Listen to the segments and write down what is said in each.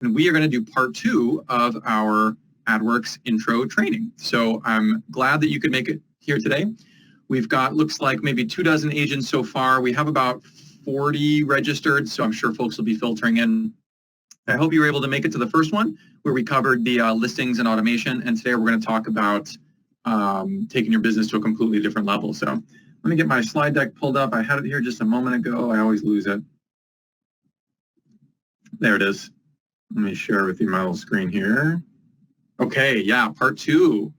and we are going to do part 2 of our Adwerx intro training. So I'm glad that you could make it here today. We've got, looks like maybe 24 agents so far. We have about 40 registered, so I'm sure folks will be filtering in. I hope you were able to make it to the first one where we covered the listings and automation, and today we're going to talk about taking your business to a completely different level. So let me get my slide deck pulled up. I had it here just a moment ago. I always lose it. There it is. Let me share with you my little screen here. Okay, yeah, part 2.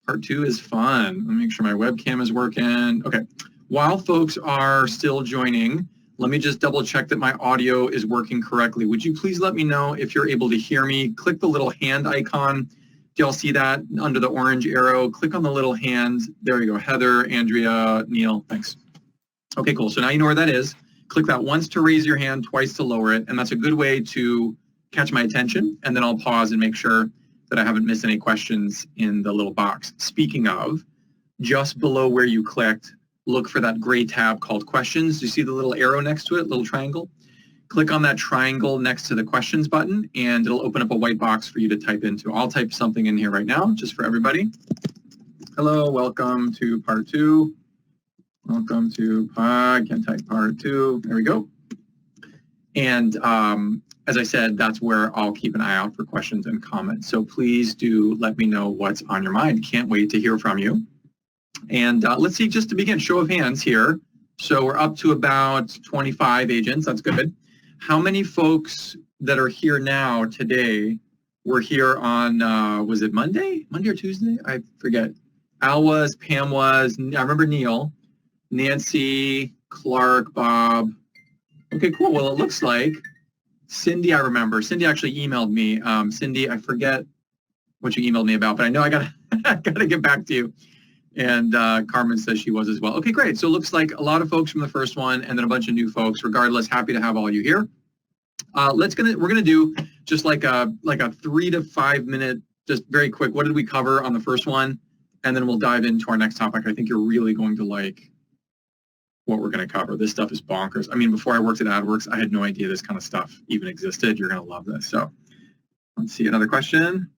Part 2 is fun. Let me make sure my webcam is working. Okay, while folks are still joining, let me just double check that my audio is working correctly. Would you please let me know if you're able to hear me? Click the little hand icon. Do y'all see that under the orange arrow? Click on the little hand. There you go. Heather, Andrea, Neil, thanks. Okay, cool. So now you know where that is. Click that once to raise your hand, twice to lower it, and that's a good way to catch my attention, and then I'll pause and make sure that I haven't missed any questions in the little box. Speaking of, just below where you clicked, look for that gray tab called questions. Do you see the little arrow next to it, little triangle? Click on that triangle next to the questions button, and it'll open up a white box for you to type into. I'll type something in here right now, just for everybody. Hello, welcome to part 2. Welcome to, I can type part 2. There we go. And as I said, that's where I'll keep an eye out for questions and comments. So please do let me know what's on your mind. Can't wait to hear from you. And let's see, just to begin, show of hands here. So we're up to about 25 agents. That's good. How many folks that are here now today were here on, was it Monday? Monday or Tuesday? I forget. Al was, Pam was, I remember Neil, Nancy, Clark, Bob. Okay, cool. Well, it looks like Cindy, I remember. Cindy actually emailed me. Cindy, I forget what you emailed me about, but I know I gotta get back to you. And Carmen says she was as well. Okay, great. So it looks like a lot of folks from the first one, and then a bunch of new folks. Regardless, happy to have all you here. We're gonna do just like a 3 to 5 minute, just very quick. What did we cover on the first one? And then we'll dive into our next topic. I think you're really going to like what we're going to cover. This stuff is bonkers. I mean, before I worked at Adwerx, I had no idea this kind of stuff even existed. You're going to love this. So let's see, another question.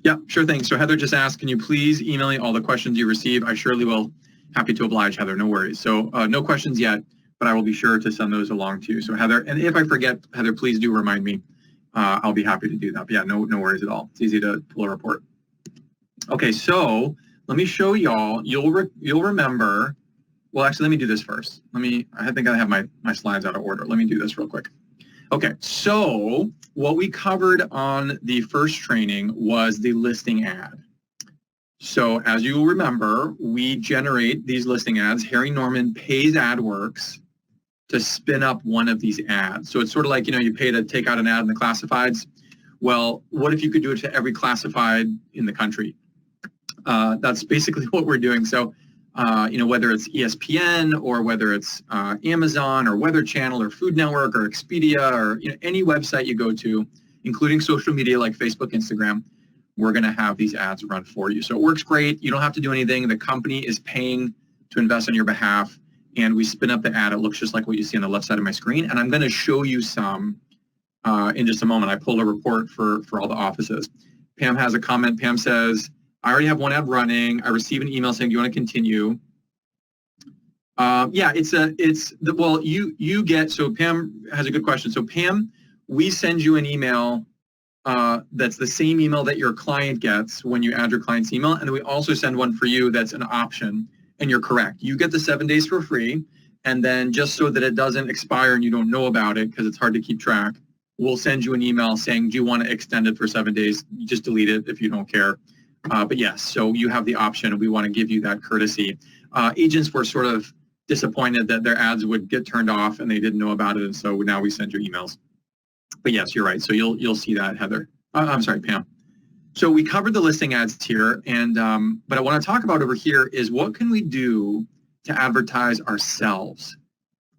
Yeah, sure thing. So Heather just asked, can you please email me all the questions you receive? I surely will. Happy to oblige, Heather. No worries. So no questions yet, but I will be sure to send those along to you. So Heather, and if I forget, Heather, please do remind me. I'll be happy to do that. But yeah, no worries at all. It's easy to pull a report. Okay, so let me show y'all. You'll remember. Well, actually, let me do this first. I think I have my slides out of order. Let me do this real quick. Okay, so what we covered on the first training was the listing ad. So as you will remember, we generate these listing ads. Harry Norman pays Adwerx to spin up one of these ads. So it's sort of like, you pay to take out an ad in the classifieds. Well, what if you could do it to every classified in the country? That's basically what we're doing. So, whether it's ESPN or whether it's Amazon or Weather Channel or Food Network or Expedia or any website you go to, including social media like Facebook, Instagram, we're going to have these ads run for you. So it works great. You don't have to do anything. The company is paying to invest on your behalf, and we spin up the ad. It looks just like what you see on the left side of my screen, and I'm going to show you some in just a moment. I pulled a report for all the offices. Pam has a comment. Pam says, I already have one ad running. I receive an email saying, do you want to continue? Yeah, you get, so Pam has a good question. So Pam, we send you an email that's the same email that your client gets when you add your client's email. And then we also send one for you that's an option. And you're correct. You get the 7 days for free. And then just so that it doesn't expire and you don't know about it because it's hard to keep track, we'll send you an email saying, do you want to extend it for 7 days? You just delete it if you don't care. But yes, so you have the option, and we want to give you that courtesy. Agents were sort of disappointed that their ads would get turned off and they didn't know about it, and so now we send you emails. But yes, you're right. So you'll see that, Heather. I'm sorry, Pam. So we covered the listing ads here, and but I want to talk about over here is what can we do to advertise ourselves?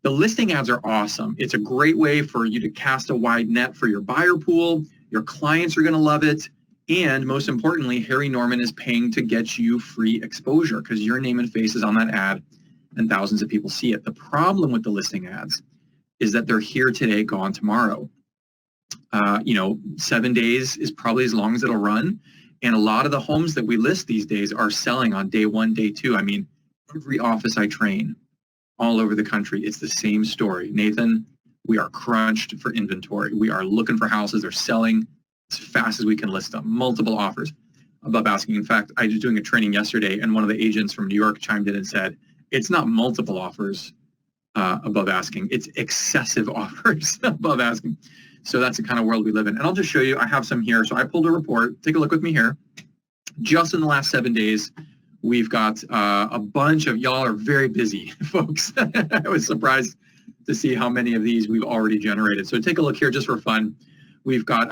The listing ads are awesome. It's a great way for you to cast a wide net for your buyer pool. Your clients are going to love it. And most importantly, Harry Norman is paying to get you free exposure because your name and face is on that ad and thousands of people see it. The problem with the listing ads is that they're here today, gone tomorrow. 7 days is probably as long as it'll run. And a lot of the homes that we list these days are selling on day 1, day 2. I mean, every office I train all over the country, it's the same story. Nathan, we are crunched for inventory. We are looking for houses. They're selling as fast as we can list them. Multiple offers above asking. In fact, I was doing a training yesterday, and one of the agents from New York chimed in and said, it's not multiple offers above asking. It's excessive offers above asking. So that's the kind of world we live in. And I'll just show you, I have some here. So I pulled a report. Take a look with me here. Just in the last 7 days, we've got a bunch of, y'all are very busy, folks. I was surprised to see how many of these we've already generated. So take a look here just for fun. We've got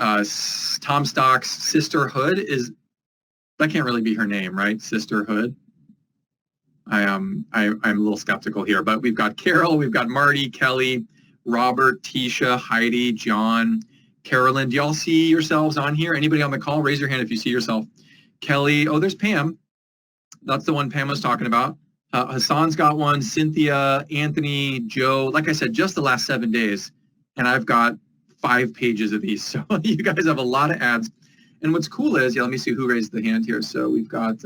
Tom Stock's Sisterhood that can't really be her name, right? Sisterhood. I'm a little skeptical here, but we've got Carol, we've got Marty, Kelly, Robert, Tisha, Heidi, John, Carolyn. Do y'all see yourselves on here? Anybody on the call? Raise your hand if you see yourself. Kelly, oh, there's Pam. That's the one Pam was talking about. Hassan's got one, Cynthia, Anthony, Joe. Like I said, just the last 7 days, and I've got 5 pages of these. So you guys have a lot of ads. And what's cool is, let me see who raised the hand here. So we've got,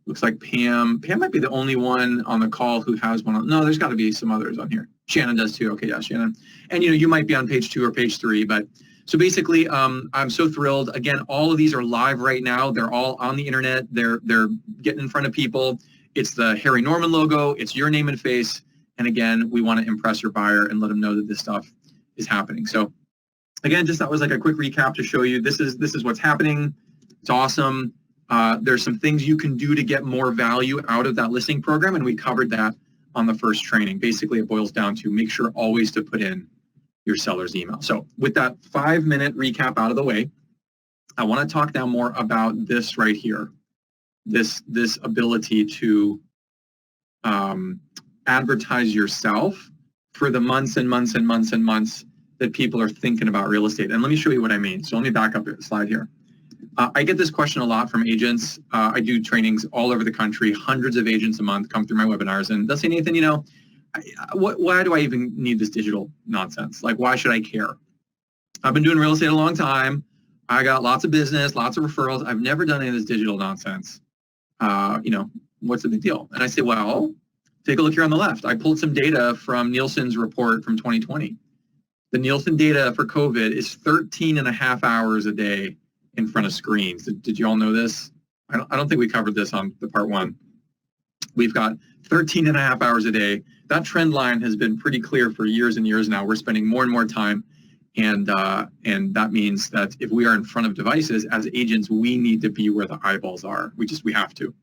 looks like Pam. Pam might be the only one on the call who has one. No, there's got to be some others on here. Shannon does too. Okay, yeah, Shannon. And you might be on page 2 or page 3, but so basically, I'm so thrilled. Again, all of these are live right now. They're all on the internet. They're getting in front of people. It's the Harry Norman logo. It's your name and face. And again, we want to impress your buyer and let them know that this stuff is happening. So again, just that was like a quick recap to show you this is what's happening. It's awesome. There's some things you can do to get more value out of that listing program, and we covered that on the first training. Basically, it boils down to make sure always to put in your seller's email. So with that 5-minute recap out of the way, I want to talk now more about this right here, this ability to advertise yourself for the months and months and months and months that people are thinking about real estate. And let me show you what I mean. So let me back up a slide here. I get this question a lot from agents. I do trainings all over the country. Hundreds of agents a month come through my webinars, and they'll say, Nathan, why do I even need this digital nonsense? Like, why should I care? I've been doing real estate a long time. I got lots of business, lots of referrals. I've never done any of this digital nonsense. What's the big deal? And I say, well, take a look here on the left. I pulled some data from Nielsen's report from 2020. The Nielsen data for COVID is 13 and a half hours a day in front of screens. Did you all know this? I don't think we covered this on the part 1. We've got 13 and a half hours a day. That trend line has been pretty clear for years and years now. We're spending more and more time, and that means that if we are in front of devices as agents, we need to be where the eyeballs are. We have to.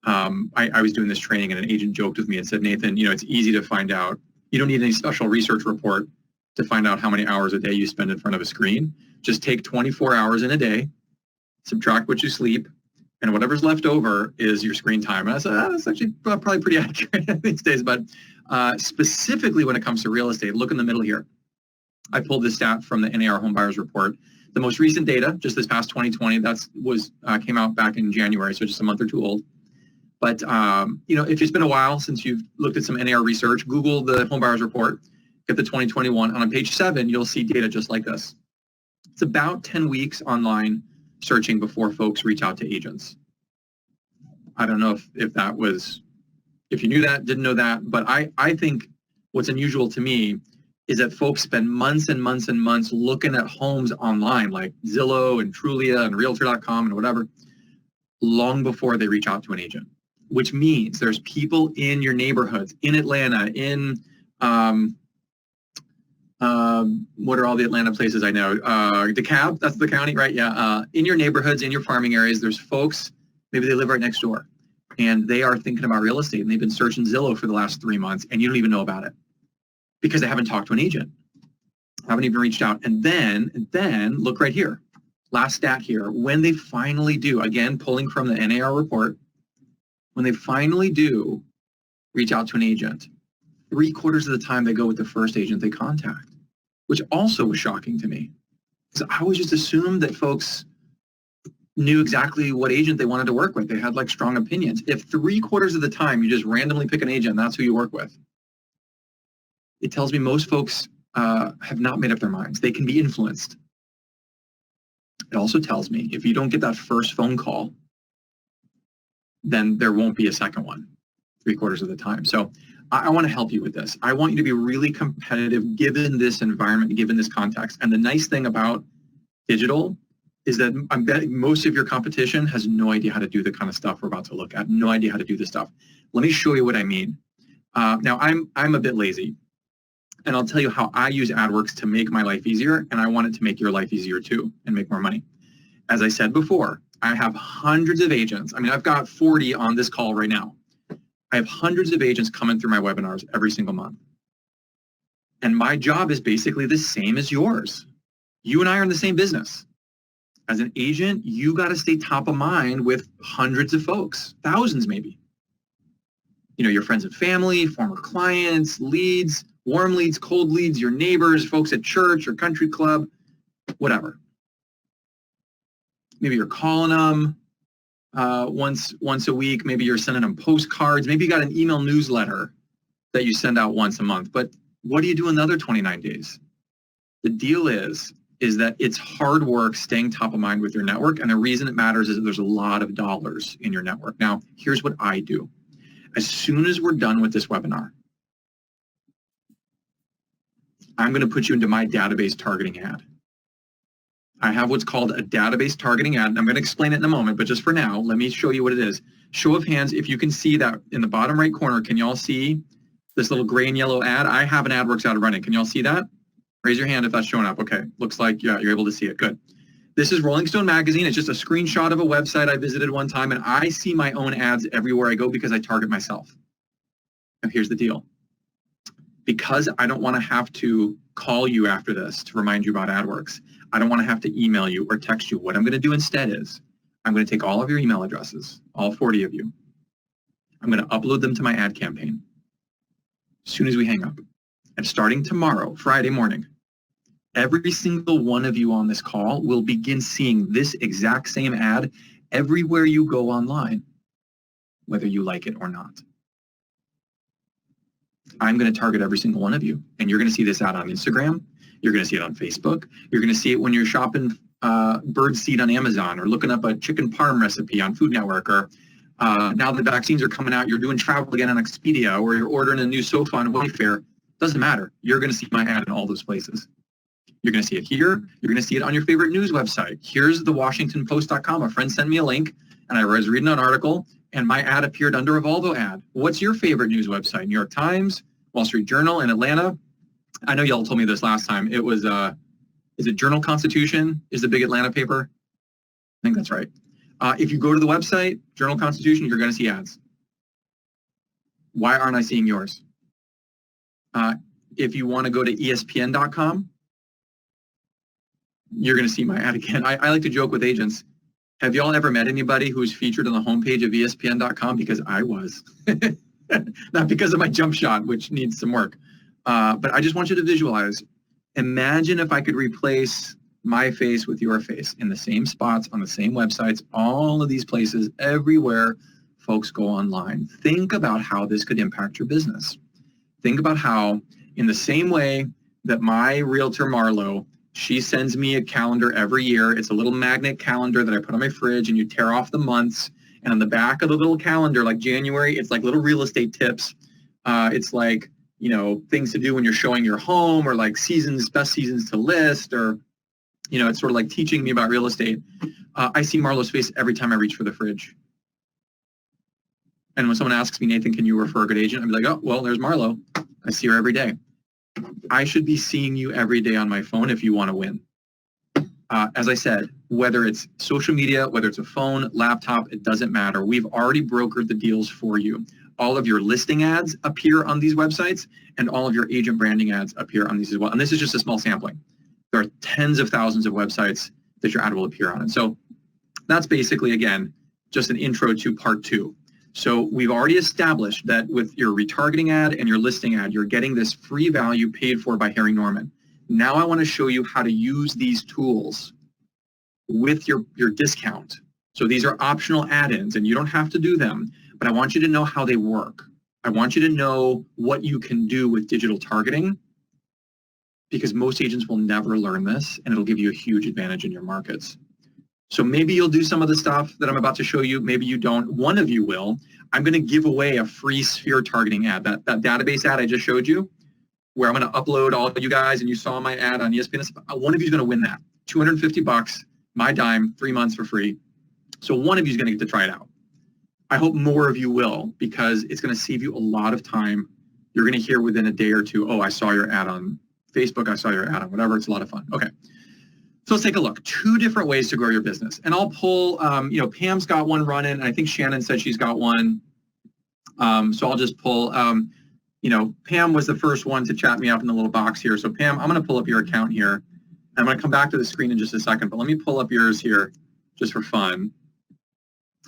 I was doing this training, and an agent joked with me and said, Nathan, it's easy to find out. You don't need any special research report to find out how many hours a day you spend in front of a screen. Just take 24 hours in a day, subtract what you sleep, and whatever's left over is your screen time. And I said, that's actually probably pretty accurate these days. But specifically when it comes to real estate, look in the middle here. I pulled this stat from the NAR Home Buyers Report. The most recent data, just this past 2020, came out back in January, so just a month or two old. But if it's been a while since you've looked at some NAR research, Google the Home Buyers Report, get the 2021, and on page 7, you'll see data just like this. It's about 10 weeks online searching before folks reach out to agents. I don't know if you knew that, didn't know that, but I think what's unusual to me is that folks spend months and months and months looking at homes online, like Zillow and Trulia and Realtor.com and whatever, long before they reach out to an agent, which means there's people in your neighborhoods, in Atlanta, in what are all the Atlanta places I know? DeKalb, that's the county, right? Yeah. In your neighborhoods, in your farming areas, there's folks, maybe they live right next door, and they are thinking about real estate, and they've been searching Zillow for the last 3 months, and you don't even know about it because they haven't talked to an agent, haven't even reached out. And then look right here. Last stat here. When they finally do, again, pulling from the NAR report, when they finally do reach out to an agent, 3/4 of the time they go with the first agent they contact, which also was shocking to me. Because I always just assumed that folks knew exactly what agent they wanted to work with. They had like strong opinions. If 3/4 of the time you just randomly pick an agent and that's who you work with, it tells me most folks have not made up their minds. They can be influenced. It also tells me if you don't get that first phone call, then there won't be a second one 3/4 of the time. So I want to help you with this. I want you to be really competitive given this environment, given this context. And the nice thing about digital is that I'm betting most of your competition has no idea how to do the kind of stuff we're about to look at, no idea how to do this stuff. Let me show you what I mean. Now, I'm a bit lazy, and I'll tell you how I use AdWorks to make my life easier, and I want it to make your life easier too and make more money. As I said before, I have hundreds of agents. I mean, I've got 40 on this call right now. I have hundreds of agents coming through my webinars every single month. And my job is basically the same as yours. You and I are in the same business. As an agent, you got to stay top of mind with hundreds of folks, thousands maybe. You know, your friends and family, former clients, leads, warm leads, cold leads, your neighbors, folks at church or country club, whatever. Maybe you're calling them once a week. Maybe you're sending them postcards. Maybe you got an email newsletter that you send out once a month. But what do you do in the other 29 days? The deal is that it's hard work staying top of mind with your network. And the reason it matters is that there's a lot of dollars in your network. Now, here's what I do. As soon as we're done with this webinar, I'm going to put you into my database targeting ad. I have what's called a database targeting ad. And I'm going to explain it in a moment, but just for now, let me show you what it is. Show of hands, if you can see that in the bottom right corner, can y'all see this little gray and yellow ad? I have an AdWorks ad running. Can y'all see that? Raise your hand if that's showing up. Okay, looks like, yeah, you're able to see it. Good. This is Rolling Stone Magazine. It's just a screenshot of a website I visited one time, and I see my own ads everywhere I go because I target myself. Now, here's the deal. Because I don't want to have to call you after this to remind you about AdWorks, I don't want to have to email you or text you. What I'm going to do instead is I'm going to take all of your email addresses, all 40 of you. I'm going to upload them to my ad campaign as soon as we hang up. And starting tomorrow, Friday morning, every single one of you on this call will begin seeing this exact same ad everywhere you go online, whether you like it or not. I'm going to target every single one of you, and you're going to see this ad on Instagram. You're going to see it on Facebook. You're going to see it when you're shopping bird seed on Amazon or looking up a chicken parm recipe on Food Network, or now the vaccines are coming out, you're doing travel again on Expedia, or you're ordering a new sofa on Wayfair. Doesn't matter. You're going to see my ad in all those places. You're going to see it here. You're going to see it on your favorite news website. Here's the WashingtonPost.com. A friend sent me a link, and I was reading an article, and my ad appeared under a Volvo ad. What's your favorite news website? New York Times, Wall Street Journal in Atlanta. I know y'all told me this last time. It was, is it Journal-Constitution is the big Atlanta paper? I think that's right. If you go to the website, Journal-Constitution, you're going to see ads. Why aren't I seeing yours? If you want to go to ESPN.com, you're going to see my ad again. I like to joke with agents. Have y'all ever met anybody who's featured on the homepage of ESPN.com? Because I was. Not because of my jump shot, which needs some work. But I just want you to visualize. Imagine if I could replace my face with your face in the same spots, on the same websites, all of these places, everywhere folks go online. Think about how this could impact your business. Think about how, in the same way that my realtor Marlo, she sends me a calendar every year. It's a little magnet calendar that I put on my fridge, and you tear off the months. And on the back of the little calendar, like January, it's like little real estate tips. It's like, you know, things to do when you're showing your home, or like seasons, best seasons to list, or, you know, it's sort of like teaching me about real estate. I see Marlo's face every time I reach for the fridge. And when someone asks me, Nathan, can you refer a good agent? I'd be like, oh, well, there's Marlo. I see her every day. I should be seeing you every day on my phone if you want to win. As I said, whether it's social media, whether it's a phone, laptop, it doesn't matter. We've already brokered the deals for you. All of your listing ads appear on these websites, and all of your agent branding ads appear on these as well. And this is just a small sampling. There are tens of thousands of websites that your ad will appear on. And so that's basically, again, just an intro to part 2. So we've already established that with your retargeting ad and your listing ad, you're getting this free value paid for by Harry Norman. Now I want to show you how to use these tools with your discount. So these are optional add-ins, and you don't have to do them, but I want you to know how they work. I want you to know what you can do with digital targeting, because most agents will never learn this, and it'll give you a huge advantage in your markets. So maybe you'll do some of the stuff that I'm about to show you. Maybe you don't. One of you will. I'm going to give away a free sphere targeting ad, that database ad I just showed you, where I'm going to upload all of you guys, and you saw my ad on ESPN. One of you is going to win that. $250, my dime, 3 months for free. So one of you is going to get to try it out. I hope more of you will, because it's going to save you a lot of time. You're going to hear within a day or two, oh, I saw your ad on Facebook, I saw your ad on whatever. It's a lot of fun. Okay. So let's take a look. 2 different ways to grow your business. And I'll pull, Pam's got one running, and I think Shannon said she's got one. So I'll just pull, Pam was the first one to chat me up in the little box here. So Pam, I'm going to pull up your account here. I'm going to come back to the screen in just a second, but let me pull up yours here just for fun.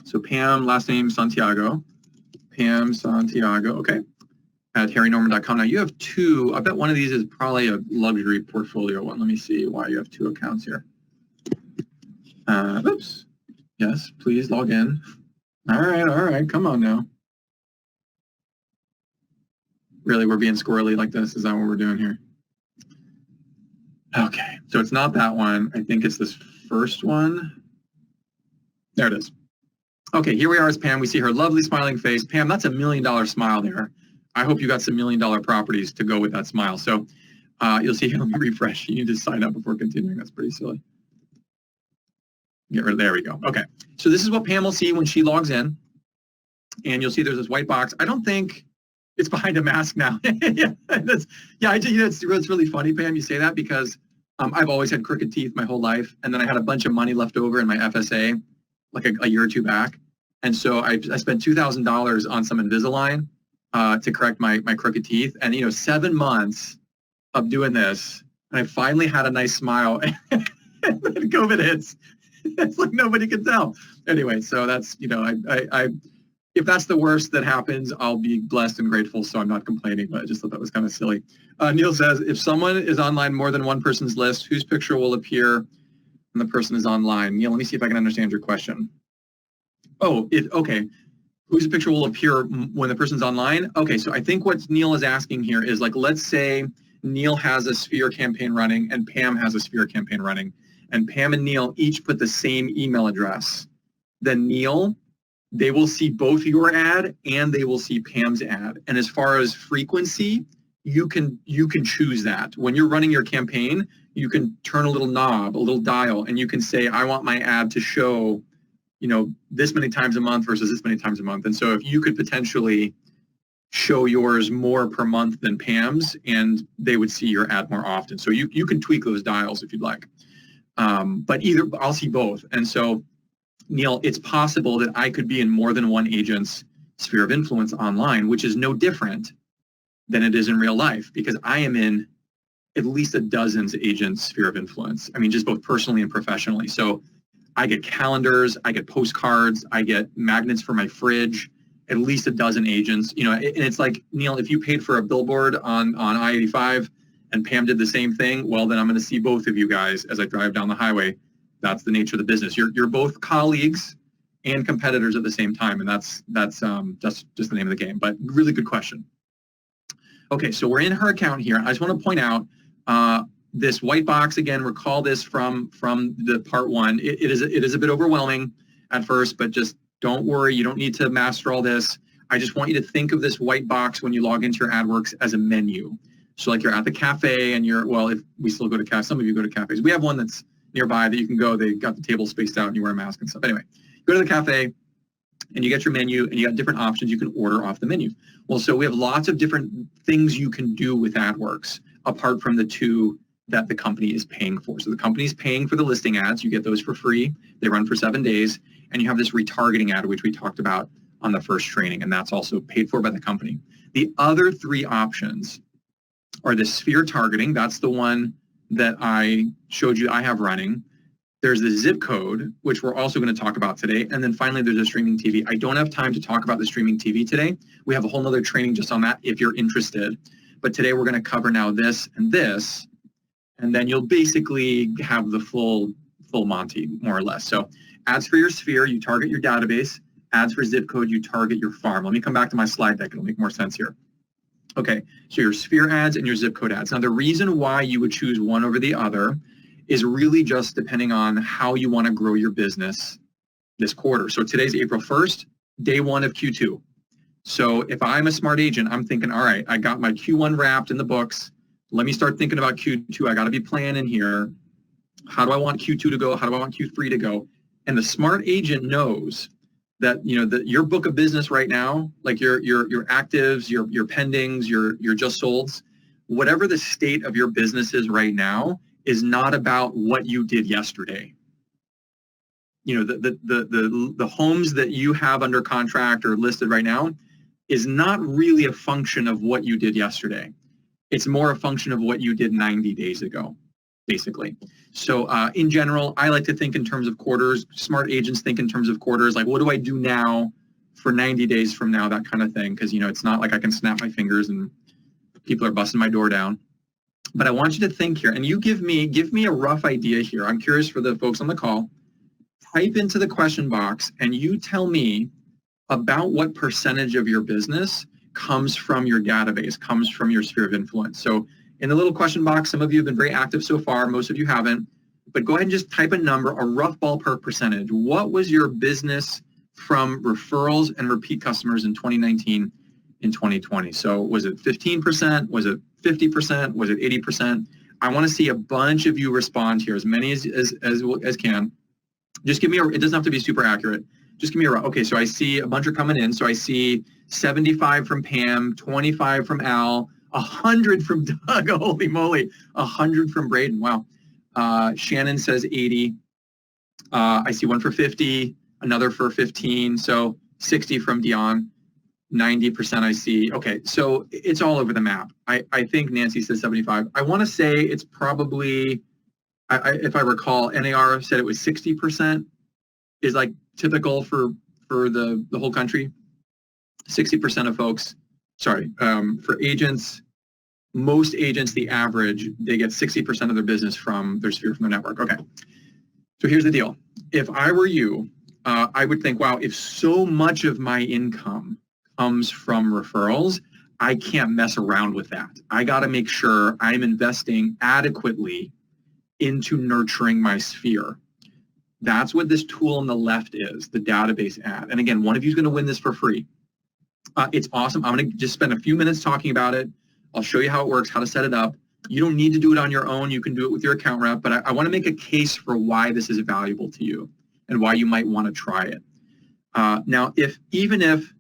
So Pam, last name Santiago. Pam Santiago, okay, at harrynorman.com. Now you have 2. I bet one of these is probably a luxury portfolio one. Let me see why you have 2 accounts here. Oops. Yes, please log in. All right, come on now. Really, we're being squirrely like this? Is that what we're doing here? Okay, so it's not that one. I think it's this first one. There it is. Okay, here we are as Pam. We see her lovely smiling face. Pam, that's $1 million smile there. I hope you got some $1 million properties to go with that smile. So you'll see here, let me refresh. You need to sign up before continuing. That's pretty silly. Get rid of, there we go. Okay, so this is what Pam will see when she logs in. And you'll see there's this white box. I don't think it's behind a mask now. It's really funny, Pam, you say that, because I've always had crooked teeth my whole life. And then I had a bunch of money left over in my FSA like a year or 2 back. And so I spent $2,000 on some Invisalign to correct my crooked teeth. And, 7 months of doing this, and I finally had a nice smile. And then COVID hits. It's like nobody can tell. Anyway, so that's, if that's the worst that happens, I'll be blessed and grateful, so I'm not complaining, but I just thought that was kind of silly. Neil says, if someone is online more than one person's list, whose picture will appear when the person is online? Neil, let me see if I can understand your question. Oh, okay. Whose picture will appear when the person's online? Okay, so I think what Neil is asking here is, like, let's say Neil has a sphere campaign running and Pam has a sphere campaign running, and Pam and Neil each put the same email address. Then Neil, they will see both your ad and they will see Pam's ad. And as far as frequency, you can choose that. When you're running your campaign, you can turn a little knob, a little dial, and you can say, I want my ad to show, this many times a month versus this many times a month. And so if you could potentially show yours more per month than Pam's, and they would see your ad more often. So you can tweak those dials if you'd like. But I'll see both. And so, Neil, it's possible that I could be in more than one agent's sphere of influence online, which is no different than it is in real life, because I am in at least a dozen agents' sphere of influence. I mean, just both personally and professionally. So I get calendars, I get postcards, I get magnets for my fridge, at least a dozen agents. And it's like, Neil, if you paid for a billboard on I-85 and Pam did the same thing, well, then I'm going to see both of you guys as I drive down the highway. That's the nature of the business. You're both colleagues and competitors at the same time, and that's just the name of the game. But really good question. Okay, so we're in her account here. I just want to point out this white box again. Recall this from the part 1. It is a bit overwhelming at first, but just don't worry. You don't need to master all this. I just want you to think of this white box when you log into your AdWorks as a menu. So like you're at the cafe and if we still go to cafes, some of you go to cafes. We have one that's nearby that you can go. They got the table spaced out and you wear a mask and stuff. Anyway, go to the cafe and you get your menu and you got different options you can order off the menu. Well, so we have lots of different things you can do with AdWorks apart from the 2 that the company is paying for. So the company is paying for the listing ads. You get those for free. They run for 7 days. And you have this retargeting ad, which we talked about on the first training, and that's also paid for by the company. The other 3 options are the sphere targeting. That's the one that I showed you I have running. There's the zip code, which we're also going to talk about today. And then finally, there's a streaming TV. I don't have time to talk about the streaming TV today. We have a whole nother training just on that if you're interested. But today we're going to cover now this, and then you'll basically have the full Monty, more or less. So ads for your sphere, you target your database. Ads for zip code, you target your farm. Let me come back to my slide deck. It'll make more sense here. Okay, so your sphere ads and your zip code ads. Now, the reason why you would choose one over the other is really just depending on how you want to grow your business this quarter. So today's April 1st, day one of Q2. So if I'm a smart agent, I'm thinking, all right, I got my Q1 wrapped in the books. Let me start thinking about Q2. I got to be planning here. How do I want Q2 to go? How do I want Q3 to go? And the smart agent knows that, you know, your book of business right now, like your actives, your pendings, your just solds, whatever the state of your business is right now is not about what you did yesterday. You know, the homes that you have under contract or listed right now is not really a function of what you did yesterday. It's more a function of what you did 90 days ago, basically. So in general, I like to think in terms of quarters. Smart agents think in terms of quarters, like what do I do now for 90 days from now, that kind of thing. Because, you know, it's not like I can snap my fingers and people are busting my door down. But I want you to think here, and you give me a rough idea here. I'm curious for the folks on the call. Type into the question box and you tell me about what percentage of your business comes from your database, comes from your sphere of influence. So in the little question box, some of you have been very active so far, most of you haven't, but go ahead and just type a number, a rough ballpark percentage. What was your business from referrals and repeat customers in 2019 and 2020? So was it 15%? Was it 50%? Was it 80%? I want to see a bunch of you respond here, as many as can. Just give me it doesn't have to be super accurate. Just give me okay, so I see a bunch are coming in. So I see 75 from Pam, 25 from Al, 100 from Doug, holy moly, 100 from Braden, wow. Shannon says 80. I see one for 50, another for 15, so 60 from Dion, 90% I see. Okay, so it's all over the map. I think Nancy says 75. I want to say it's probably, if I recall, NAR said it was 60% is like typical for the whole country. 60% of folks, sorry, for agents, most agents, the average, they get 60% of their business from their sphere, from their network. Okay, so here's the deal. If I were you, I would think, wow, if so much of my income comes from referrals, I can't mess around with that. I got to make sure I'm investing adequately into nurturing my sphere. That's what this tool on the left is, the database ad. And again, one of you is going to win this for free. It's awesome. I'm going to just spend a few minutes talking about it. I'll show you how it works, how to set it up. You don't need to do it on your own. You can do it with your account rep, but I want to make a case for why this is valuable to you and why you might want to try it. Now, even if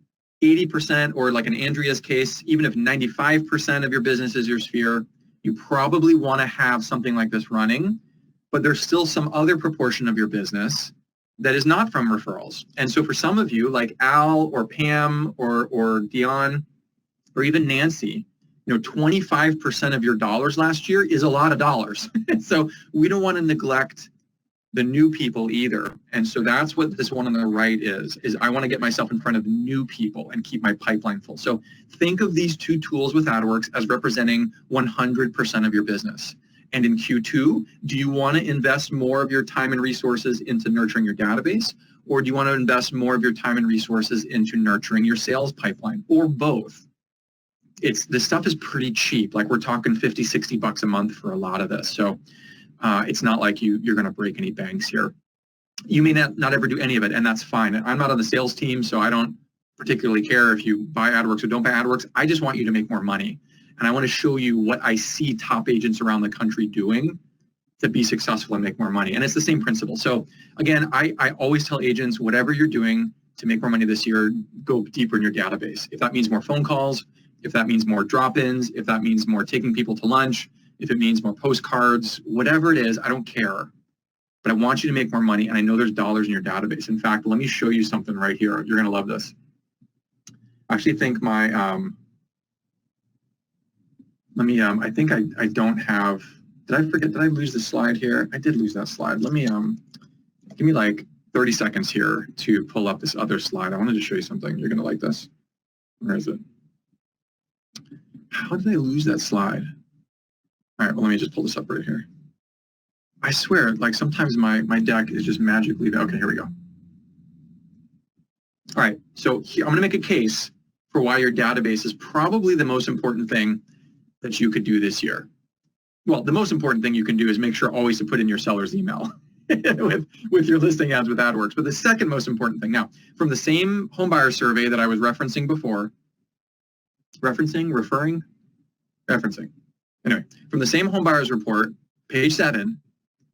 80%, or like in Andrea's case, even if 95% of your business is your sphere, you probably want to have something like this running, but there's still some other proportion of your business that is not from referrals. And so for some of you, like Al or Pam or Dion or even Nancy, you know, 25% of your dollars last year is a lot of dollars. So we don't want to neglect the new people either. And so that's what this one on the right is I want to get myself in front of new people and keep my pipeline full. So think of these two tools with Adwerx as representing 100% of your business. And in Q2, do you want to invest more of your time and resources into nurturing your database? Or do you want to invest more of your time and resources into nurturing your sales pipeline, or both? This stuff is pretty cheap. Like we're talking 50, 60 bucks a month for a lot of this. So it's not like you're going to break any banks here. You may not ever do any of it, and that's fine. I'm not on the sales team, so I don't particularly care if you buy Adwerx or don't buy Adwerx. I just want you to make more money. And I want to show you what I see top agents around the country doing to be successful and make more money. And it's the same principle. So again, I always tell agents, whatever you're doing to make more money this year, go deeper in your database. If that means more phone calls, if that means more drop-ins, if that means more taking people to lunch, if it means more postcards, whatever it is, I don't care. But I want you to make more money, and I know there's dollars in your database. In fact, let me show you something right here. You're going to love this. I actually think my... I think I don't have, did I lose the slide here? I did lose that slide. Let me, give me like 30 seconds here to pull up this other slide. I wanted to show you something. You're going to like this. Where is it? How did I lose that slide? All right, well, let me just pull this up right here. I swear, like sometimes my deck is just magically, okay, here we go. All right, so here, I'm going to make a case for why your database is probably the most important thing that you could do this year. Well, the most important thing you can do is make sure always to put in your seller's email with your listing ads with AdWorks. But the second most important thing, now, from the same homebuyer survey that I was referencing before, referencing? Anyway, from the same homebuyers report, page 7,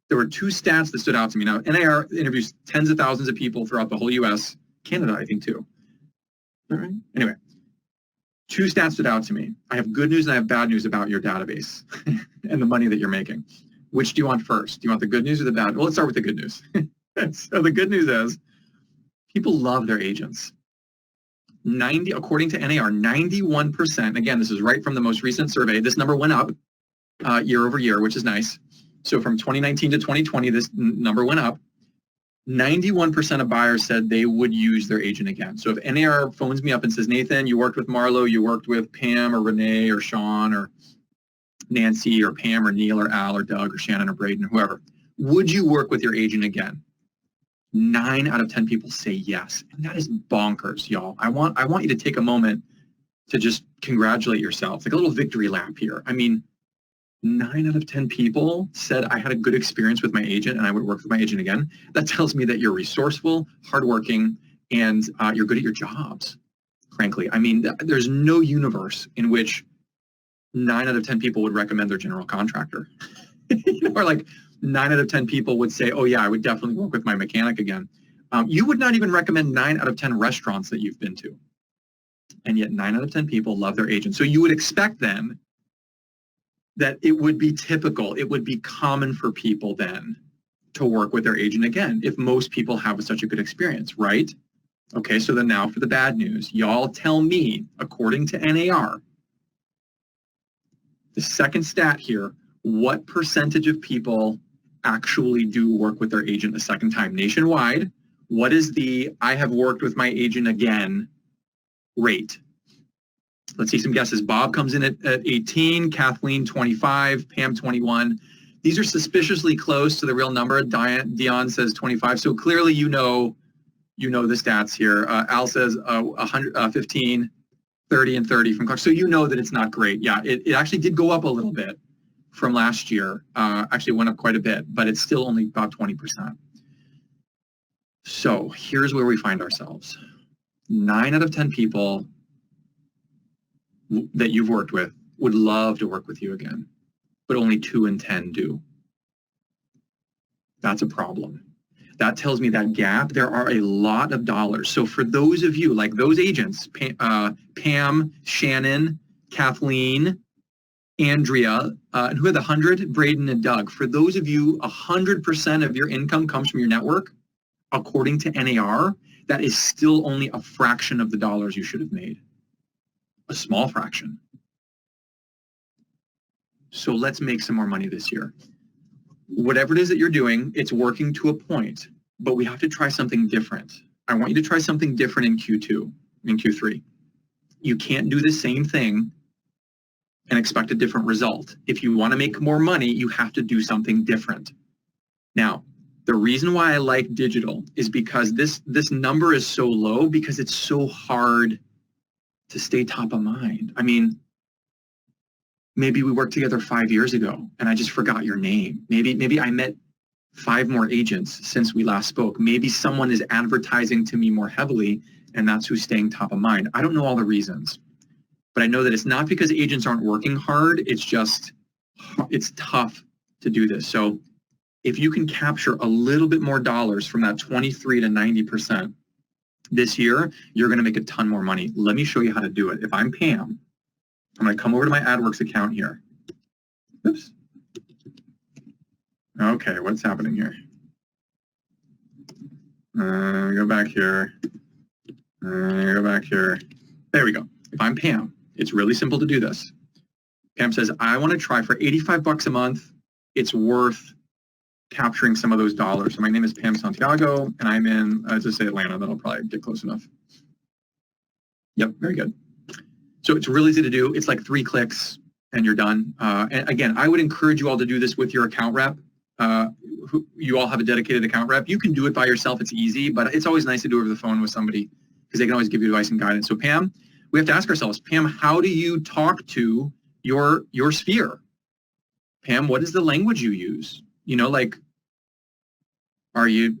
there were 2 stats that stood out to me. Now, NAR interviews tens of thousands of people throughout the whole U.S., Canada, I think, too. All right. Anyway, 2 stats stood out to me. I have good news and I have bad news about your database and the money that you're making. Which do you want first? Do you want the good news or the bad? Well, let's start with the good news. So the good news is people love their agents. According to NAR, 91%, again, this is right from the most recent survey, this number went up year over year, which is nice. So from 2019 to 2020, this number went up. 91% of buyers said they would use their agent again. So if NAR phones me up and says, Nathan, you worked with Marlo, you worked with Pam or Renee or Sean or Nancy or Pam or Neil or Al or Doug or Shannon or Braden or whoever, would you work with your agent again? 9 out of 10 people say yes. And that is bonkers, y'all. I want you to take a moment to just congratulate yourself, like a little victory lap here. I mean, 9 out of 10 people said I had a good experience with my agent and I would work with my agent again. That tells me that you're resourceful, hardworking, and you're good at your jobs, frankly. I mean, there's no universe in which 9 out of 10 people would recommend their general contractor. Or like 9 out of 10 people would say, oh yeah, I would definitely work with my mechanic again. You would not even recommend 9 out of 10 restaurants that you've been to. And yet 9 out of 10 people love their agent. So you would expect then that it would be typical, it would be common for people then to work with their agent again if most people have such a good experience, right? Okay, so then now for the bad news. Y'all tell me, according to NAR, the second stat here, what percentage of people actually do work with their agent a second time nationwide? What is the I have worked with my agent again rate? Let's see some guesses. Bob comes in at 18, Kathleen 25, Pam 21. These are suspiciously close to the real number. Dion says 25. So clearly you know the stats here. Al says 15, 30, and 30 from Clark. So you know that it's not great. Yeah, it actually did go up a little bit from last year. Actually went up quite a bit, but it's still only about 20%. So here's where we find ourselves. 9 out of 10 people that you've worked with would love to work with you again, but only 2 in 10 do. That's a problem. That tells me that gap, there are a lot of dollars. So for those of you, like those agents, Pam, Shannon, Kathleen, Andrea, and who had the 100? Braden and Doug. For those of you, 100% of your income comes from your network. According to NAR, that is still only a fraction of the dollars you should have made. A small fraction. So let's make some more money this year. Whatever it is that you're doing, it's working to a point, but we have to try something different. I want you to try something different in Q2, in Q3. You can't do the same thing and expect a different result. If you want to make more money, you have to do something different. Now, the reason why I like digital is because this number is so low because it's so hard to stay top of mind. I mean, maybe we worked together 5 years ago and I just forgot your name. Maybe I met 5 more agents since we last spoke. Maybe someone is advertising to me more heavily and that's who's staying top of mind. I don't know all the reasons, but I know that it's not because agents aren't working hard. It's just, it's tough to do this. So if you can capture a little bit more dollars from that 23 to 90%, this year, you're going to make a ton more money. Let me show you how to do it. If I'm Pam, I'm going to come over to my AdWorks account here. Oops. Okay, what's happening here? Go back here. Go back here. There we go. If I'm Pam, it's really simple to do this. Pam says, I want to try for $85 a month. It's worth capturing some of those dollars. So my name is Pam Santiago, and I'm in, let's just say Atlanta. That'll probably get close enough. Yep, very good. So it's really easy to do. It's like 3 clicks, and you're done. And again, I would encourage you all to do this with your account rep. You all have a dedicated account rep. You can do it by yourself. It's easy, but it's always nice to do it over the phone with somebody because they can always give you advice and guidance. So Pam, we have to ask ourselves, Pam, how do you talk to your sphere? Pam, what is the language you use? You know, like, are you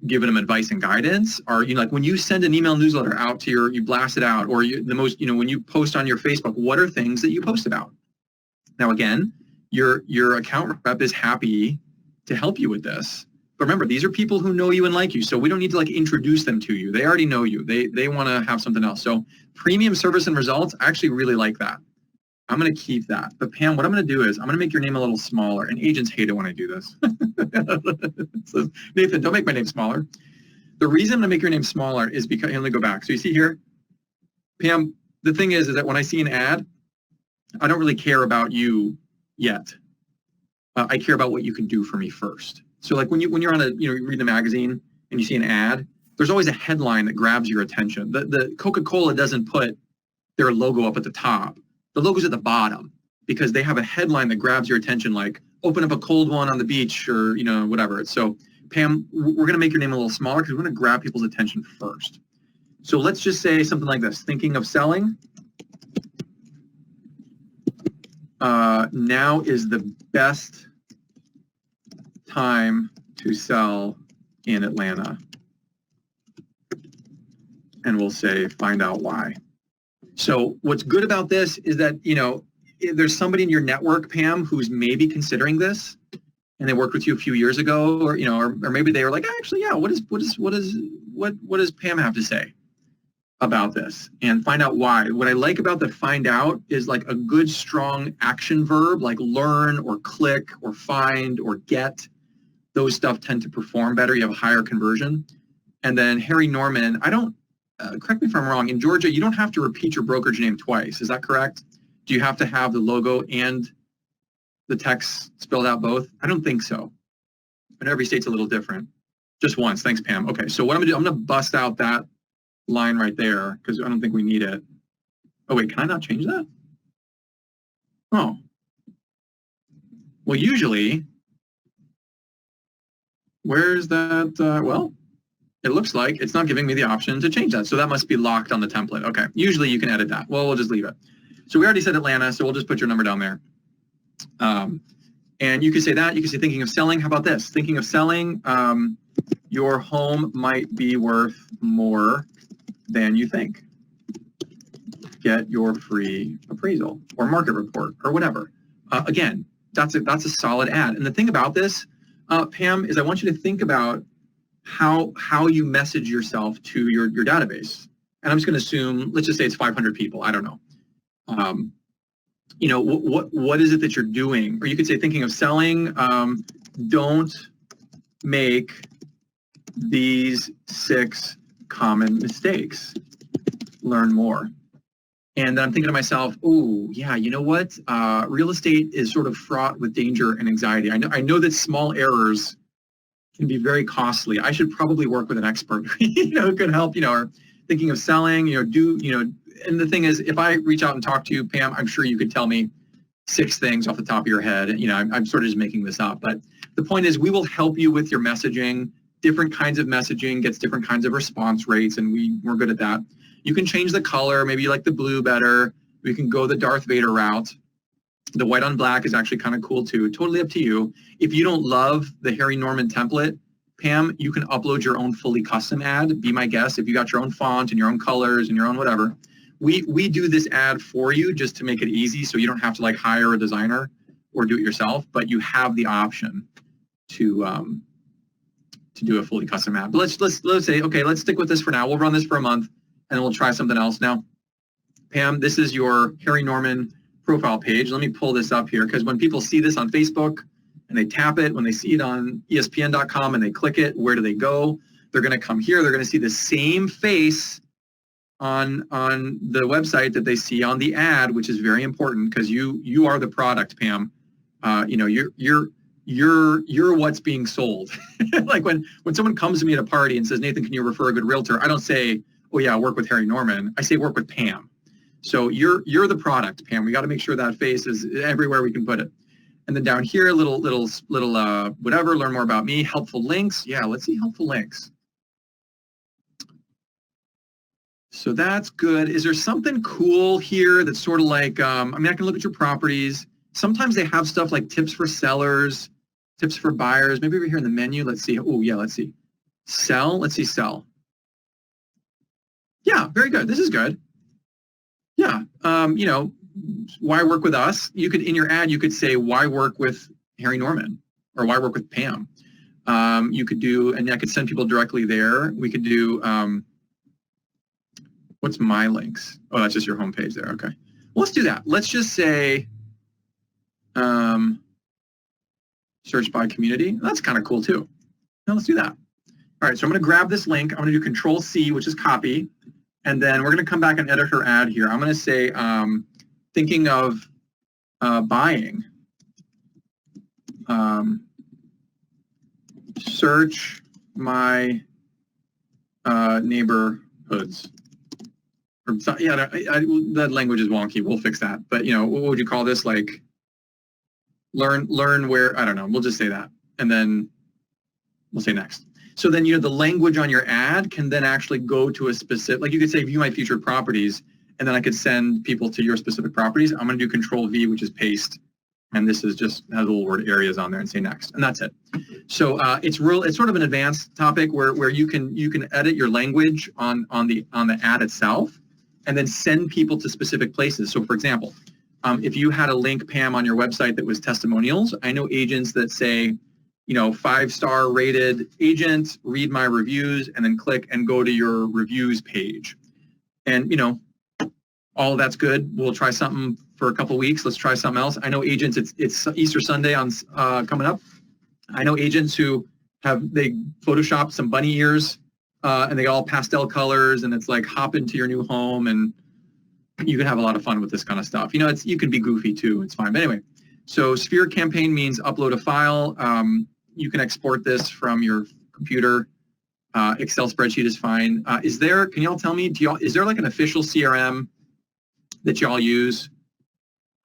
giving them advice and guidance? Are you, like, when you send an email newsletter out to you blast it out, or when you post on your Facebook, what are things that you post about? Now, again, your account rep is happy to help you with this. But remember, these are people who know you and like you, so we don't need to like introduce them to you. They already know you. They want to have something else. So premium service and results, I actually really like that. I'm going to keep that. But Pam, what I'm going to do is I'm going to make your name a little smaller, and agents hate it when I do this. So, Nathan, don't make my name smaller. The reason I'm going to make your name smaller is because, let me go back. So you see here, Pam, the thing is that when I see an ad, I don't really care about you yet. I care about what you can do for me first. So like when you're on you read the magazine and you see an ad, there's always a headline that grabs your attention. The Coca-Cola doesn't put their logo up at the top. The logo's at the bottom because they have a headline that grabs your attention, like open up a cold one on the beach, or whatever. So Pam, we're going to make your name a little smaller because we're going to grab people's attention first. So let's just say something like this: thinking of selling. Now is the best time to sell in Atlanta. And we'll say, find out why. So what's good about this is that, if there's somebody in your network, Pam, who's maybe considering this, and they worked with you a few years ago, or maybe they were like, actually, yeah, what does Pam have to say about this? And find out why. What I like about the find out is like a good, strong action verb, like learn or click or find or get. Those stuff tend to perform better. You have a higher conversion. And then Harry Norman, correct me if I'm wrong, in Georgia, you don't have to repeat your brokerage name twice. Is that correct? Do you have to have the logo and the text spelled out both? I don't think so. But every state's a little different. Just once. Thanks, Pam. Okay, so what I'm going to do, I'm going to bust out that line right there because I don't think we need it. Oh, wait, can I not change that? Oh. Well, usually, where's that? Well, it looks like it's not giving me the option to change that. So that must be locked on the template. Okay, usually you can edit that. Well, we'll just leave it. So we already said Atlanta, so we'll just put your number down there. And you can say that. You can say thinking of selling. How about this? Thinking of selling, your home might be worth more than you think. Get your free appraisal or market report or whatever. Again, that's a solid ad. And the thing about this, Pam, is I want you to think about how you message yourself to your database. And I'm just going to assume, let's just say it's 500 people. I don't know. What is it that you're doing? Or you could say thinking of selling, don't make these 6 common mistakes. Learn more. And then I'm thinking to myself, oh, yeah, you know what? Real estate is sort of fraught with danger and anxiety. I know that small errors can be very costly. I should probably work with an expert, who could help, or thinking of selling, and the thing is, if I reach out and talk to you, Pam, I'm sure you could tell me 6 things off the top of your head. I'm sort of just making this up. But the point is, we will help you with your messaging. Different kinds of messaging gets different kinds of response rates, and we're good at that. You can change the color. Maybe you like the blue better. We can go the Darth Vader route. The white on black is actually kind of cool too. Totally up to you. If you don't love the Harry Norman template, Pam, you can upload your own fully custom ad. Be my guest. If you got your own font and your own colors and your own whatever, we do this ad for you just to make it easy, so you don't have to like hire a designer or do it yourself. But you have the option to do a fully custom ad. But let's say, okay, let's stick with this for now. We'll run this for a month and then we'll try something else. Now, Pam, this is your Harry Norman profile page. Let me pull this up here, because when people see this on Facebook and they tap it, when they see it on ESPN.com and they click it, where do they go? They're going to come here. They're going to see the same face on the website that they see on the ad, which is very important because you are the product, Pam. You're what's being sold. Like when someone comes to me at a party and says, Nathan, can you refer a good realtor? I don't say, oh yeah, work with Harry Norman. I say work with Pam. So you're the product, Pam. We got to make sure that face is everywhere we can put it. And then down here, little whatever, learn more about me, helpful links. Yeah, let's see helpful links. So that's good. Is there something cool here that's sort of like, I mean, I can look at your properties. Sometimes they have stuff like tips for sellers, tips for buyers. Maybe over here in the menu, let's see. Oh, yeah, let's see. Sell. Let's see, sell. Yeah, very good. This is good. Yeah, you know, why work with us? You could, in your ad, you could say, why work with Harry Norman or why work with Pam? You could do, and I could send people directly there. We could do, what's my links? Oh, that's just your homepage there. Okay. Well, let's do that. Let's just say search by community. That's kind of cool too. Now let's do that. All right, so I'm going to grab this link. I'm going to do Control-C, which is copy. And then we're going to come back and edit her ad here. I'm going to say, thinking of buying. Search my neighborhoods. Or, yeah, that language is wonky. We'll fix that. But, you know, what would you call this? Like, learn where, I don't know. We'll just say that. And then we'll say next. So then, you know, the language on your ad can then actually go to a specific, like you could say, view my featured properties, and then I could send people to your specific properties. I'm going to do Control-V, which is paste. And this is just has little word areas on there and say next, and that's it. So it's sort of an advanced topic where you can edit your language on the ad itself, and then send people to specific places. So for example, if you had a link, Pam, on your website that was testimonials, I know agents that say, you know, 5-star rated agent, read my reviews, and then click and go to your reviews page. And, you know, all that's good. We'll try something for a couple weeks. Let's try something else. I know agents, it's Easter Sunday on coming up. I know agents who they Photoshopped some bunny ears and they all pastel colors, and it's like hop into your new home, and you can have a lot of fun with this kind of stuff. You know, you can be goofy too. It's fine. But anyway, so Sphere campaign means upload a file. You can export this from your computer. Excel spreadsheet is fine. Can y'all tell me, is there like an official CRM that y'all use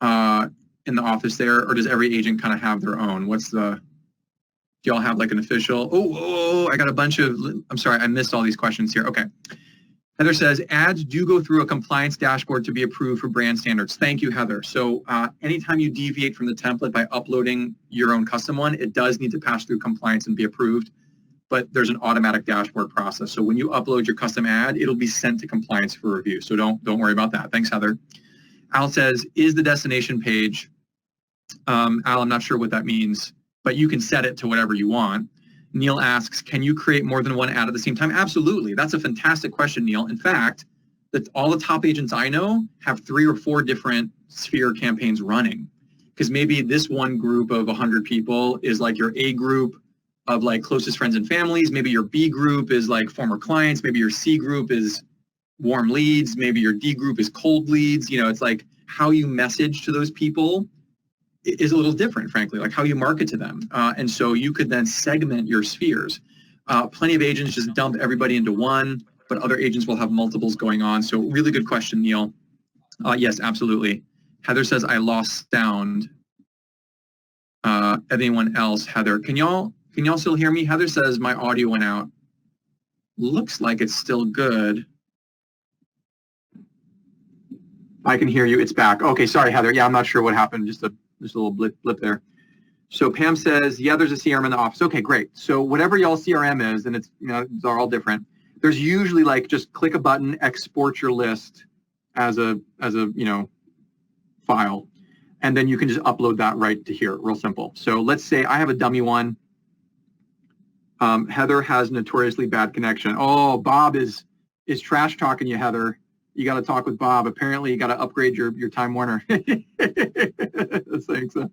in the office there, or does every agent kind of have their own? Do y'all have like an official? Oh, I got a bunch of, I'm sorry, I missed all these questions here. Okay. Heather says, ads do go through a compliance dashboard to be approved for brand standards. Thank you, Heather. So anytime you deviate from the template by uploading your own custom one, it does need to pass through compliance and be approved, but there's an automatic dashboard process. So when you upload your custom ad, it'll be sent to compliance for review. So don't worry about that. Thanks, Heather. Al says, is the destination page? Al, I'm not sure what that means, but you can set it to whatever you want. Neil asks, can you create more than one ad at the same time? Absolutely. That's a fantastic question, Neil. In fact, all the top agents I know have 3 or 4 different Sphere campaigns running, because maybe this one group of 100 people is like your A group of like closest friends and families. Maybe your B group is like former clients. Maybe your C group is warm leads. Maybe your D group is cold leads. You know, it's like how you message to those people is a little different, frankly, like how you market to them. And so you could then segment your spheres. Plenty of agents just dump everybody into one, but other agents will have multiples going on. So really good question, Neil. Yes, absolutely. Heather says, I lost sound. Anyone else? Heather, can y'all still hear me? Heather says my audio went out. Looks like it's still good. I can hear you. It's back. Okay, sorry, Heather. Yeah, I'm not sure what happened. Just a little blip there. So Pam says, yeah, there's a CRM in the office. Okay, great. So whatever y'all CRM is, and it's, you know, they're all different. There's usually like just click a button, export your list as a you know, file, and then you can just upload that right to here. Real simple. So let's say I have a dummy one. Heather has notoriously bad connection. Oh, Bob is trash talking you, Heather. You got to talk with Bob. Apparently, you got to upgrade your Time Warner. Thanks. So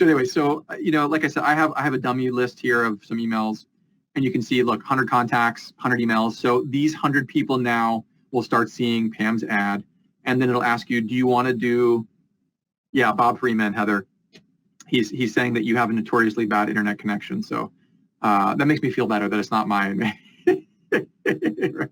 anyway, so you know, like I said, I have a dummy list here of some emails, and you can see, look, 100 contacts, 100 emails. So these 100 people now will start seeing Pam's ad, and then it'll ask you, do you want to do? Yeah, Bob Freeman, Heather. He's saying that you have a notoriously bad internet connection. So that makes me feel better that it's not mine. Right.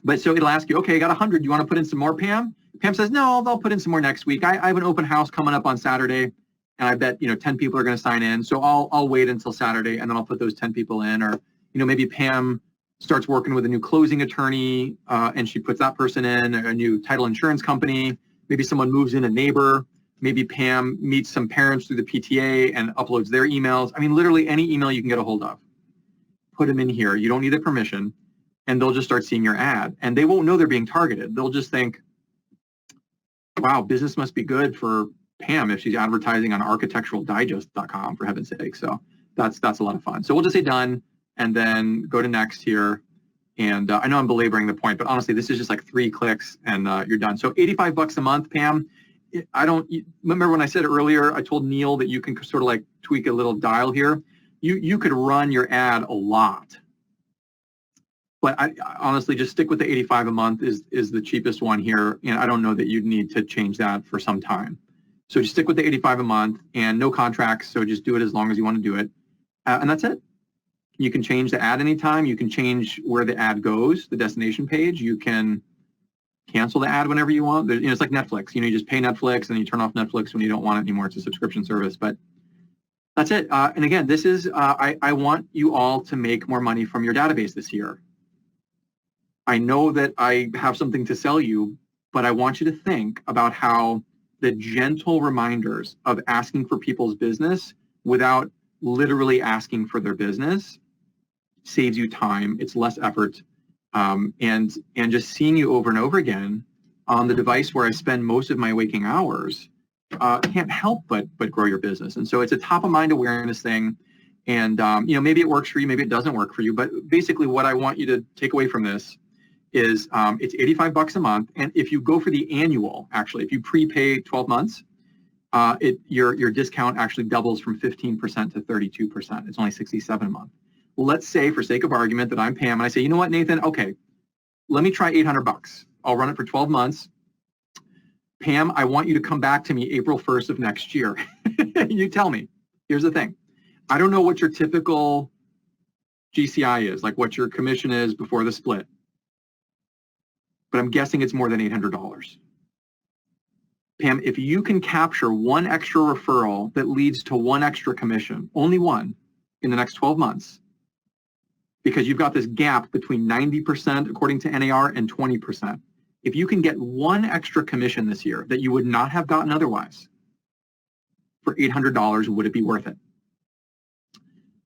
But so it'll ask you, okay, I got 100. You want to put in some more, Pam? Pam says, no, I'll put in some more next week. I have an open house coming up on Saturday, and I bet, you know, 10 people are going to sign in. So I'll wait until Saturday, and then I'll put those 10 people in. Or, you know, maybe Pam starts working with a new closing attorney, and she puts that person in, a new title insurance company. Maybe someone moves in, a neighbor. Maybe Pam meets some parents through the PTA and uploads their emails. I mean, literally any email you can get a hold of. Put them in here. You don't need their permission, and they'll just start seeing your ad. And they won't know they're being targeted. They'll just think, wow, business must be good for Pam if she's advertising on architecturaldigest.com, for heaven's sake. So that's a lot of fun. So we'll just say done, and then go to next here. And I know I'm belaboring the point, but honestly, this is just like 3 clicks and you're done. So $85 a month, Pam. I don't remember when I said earlier, I told Neil that you can sort of like tweak a little dial here. You could run your ad a lot. But I honestly, just stick with the 85 a month is the cheapest one here. And I don't know that you'd need to change that for some time. So just stick with the 85 a month and no contracts. So just do it as long as you want to do it. And that's it. You can change the ad anytime. You can change where the ad goes, the destination page. You can cancel the ad whenever you want. It's like Netflix. You just pay Netflix and you turn off Netflix when you don't want it anymore. It's a subscription service. But that's it. And again, this is, I want you all to make more money from your database this year. I know that I have something to sell you, but I want you to think about how the gentle reminders of asking for people's business without literally asking for their business saves you time. It's less effort. And just seeing you over and over again on the device where I spend most of my waking hours can't help but grow your business. And so it's a top of mind awareness thing. And maybe it works for you, maybe it doesn't work for you. But basically what I want you to take away from this is it's $85 a month. And if you go for the annual, actually, if you prepay 12 months, your discount actually doubles from 15% to 32%. It's only $67 a month. Let's say, for sake of argument, that I'm Pam, and I say, you know what, Nathan? Okay, let me try $800. I'll run it for 12 months. Pam, I want you to come back to me April 1st of next year. You tell me. Here's the thing. I don't know what your typical GCI is, like what your commission is before the split, but I'm guessing it's more than $800. Pam, if you can capture one extra referral that leads to one extra commission, only one, in the next 12 months, because you've got this gap between 90% according to NAR and 20%. If you can get one extra commission this year that you would not have gotten otherwise for $800, would it be worth it?